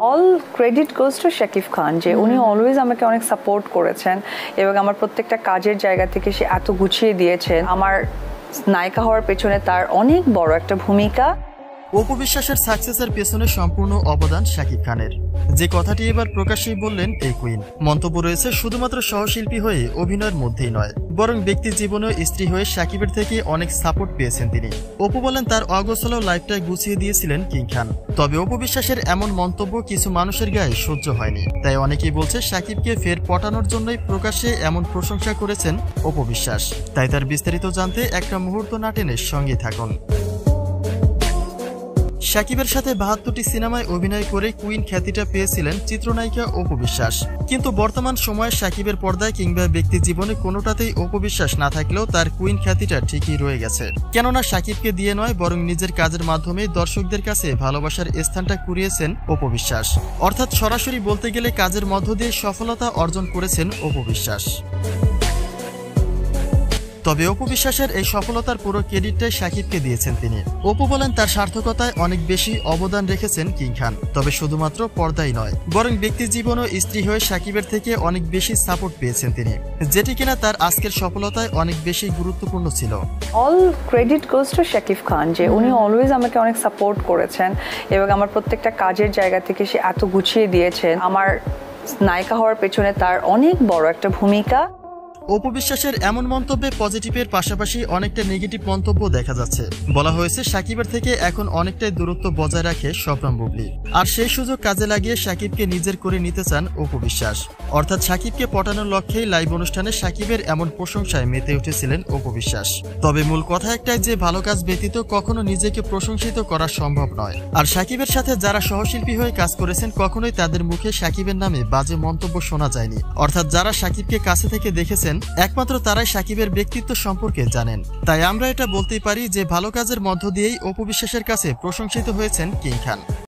All credit goes to Shakib Khan যে উনি always আমাকে অনেক সাপোর্ট করেছেন এবং আমার প্রত্যেকটা কাজের জায়গা থেকে সে এত গুছিয়ে দিয়েছেন। আমার নায়িকা হওয়ার পেছনে তার অনেক বড় একটা ভূমিকা। অপু বিশ্বাসের সাকসেসের পেছনে সম্পূর্ণ অবদান শাকিব খানের, যে কথাটি এবার প্রকাশ্যেই বললেন এই কুইন। মন্তব্য রয়েছে শুধুমাত্র সহশিল্পী হয়ে অভিনয়ের মধ্যেই নয়, বরং ব্যক্তি জীবনেও স্ত্রী হয়ে শাকিবের থেকে অনেক সাপোর্ট পেয়েছেন তিনি। অপু বলেন তার অগোছালো লাইফটাই গুছিয়ে দিয়েছিলেন কিং খান। তবে অপু বিশ্বাসের এমন মন্তব্য কিছু মানুষের গায়ে সহ্য হয়নি, তাই অনেকেই বলছে শাকিবকে ফের পটানোর জন্যই প্রকাশ্যে এমন প্রশংসা করেছেন অপু বিশ্বাস। তাই তার বিস্তারিত জানতে একটা মুহূর্ত না টেনে সঙ্গে থাকুন। শাকিবের সাথে ৭২টি সিনেমায় অভিনয় করে কুইন খ্যাতিটা পেয়েছিলেন চিত্রনায়িকা অপু বিশ্বাস। কিন্তু বর্তমান সময়ে শাকিবের পর্দায় কিংবা ব্যক্তি জীবনে কোনোটাতেই অপু বিশ্বাস না থাকলেও তার কুইন খ্যাতিটা ঠিকই রয়ে গেছে। কেননা শাকিবকে দিয়ে নয়, বরং নিজের কাজের মাধ্যমে দর্শকদের কাছে ভালোবাসার স্থানটা কুড়িয়েছেন অপু বিশ্বাস। অর্থাৎ সরাসরি বলতে গেলে কাজের মধ্য দিয়ে সফলতা অর্জন করেছেন অপু বিশ্বাস। তবে অপু বিশ্বাসের এই সফলতার পুরো ক্রেডিটটাই শাকিবকে দিয়েছেন তিনি। অপু বলেন তার সার্থকতায় অনেক বেশি অবদান রেখেছেন কিং খান। তবে শুধুমাত্র পর্দাই নয়, বরং ব্যক্তি জীবন ও স্ত্রী হয়ে শাকিবের থেকে অনেক বেশি সাপোর্ট পেয়েছেন তিনি, যেটি কিনা তার আজকের সফলতায় অনেক বেশি গুরুত্বপূর্ণ ছিল। All credit goes to Shakib Khan যে উনি অলওয়েজ আমাকে অনেক সাপোর্ট করেছেন এবং আমার প্রত্যেকটা কাজের জায়গা থেকে সে এত গুছিয়ে দিয়েছেন। আমার নায়িকা হওয়ার পেছনে তার অনেক বড় একটা ভূমিকা। অপু বিশ্বাসের এমন মন্তব্যে পজিটিভের পাশাপাশি অনেকটা নেগেটিভ মন্তব্য দেখা যাচ্ছে। বলা হয়েছে শাকিবের থেকে এখন অনেকটাই দূরত্ব বজায় রাখে শবনম বুবলী, আর সেই সুযোগ কাজে লাগিয়ে শাকিবকে নিজের করে নিতে চান অপু বিশ্বাস। অর্থাৎ শাকিবকে পটানোর লক্ষ্যেই লাইভ অনুষ্ঠানে শাকিবের এমন প্রশংসায় মেতে উঠেছিলেন অপু বিশ্বাস। তবে মূল কথা একটাই যে ভালো কাজ ব্যতীত কখনো নিজেকে প্রশংসিত করা সম্ভব নয়। আর শাকিবের সাথে যারা সহশিল্পী হয়ে কাজ করেছেন কখনোই তাদের মুখে শাকিবের নামে বাজে মন্তব্য শোনা যায়নি। অর্থাৎ যারা শাকিবকে কাছে থেকে দেখেছেন একমাত্র তারাই শাকিবের ব্যক্তিত্ব সম্পর্কে জানেন। তাই আমরা এটা বলতেই পারি যে ভালো কাজের মধ্য দিয়েই অপু বিশ্বাসের কাছে প্রশংসিত হয়েছেন কিং খান।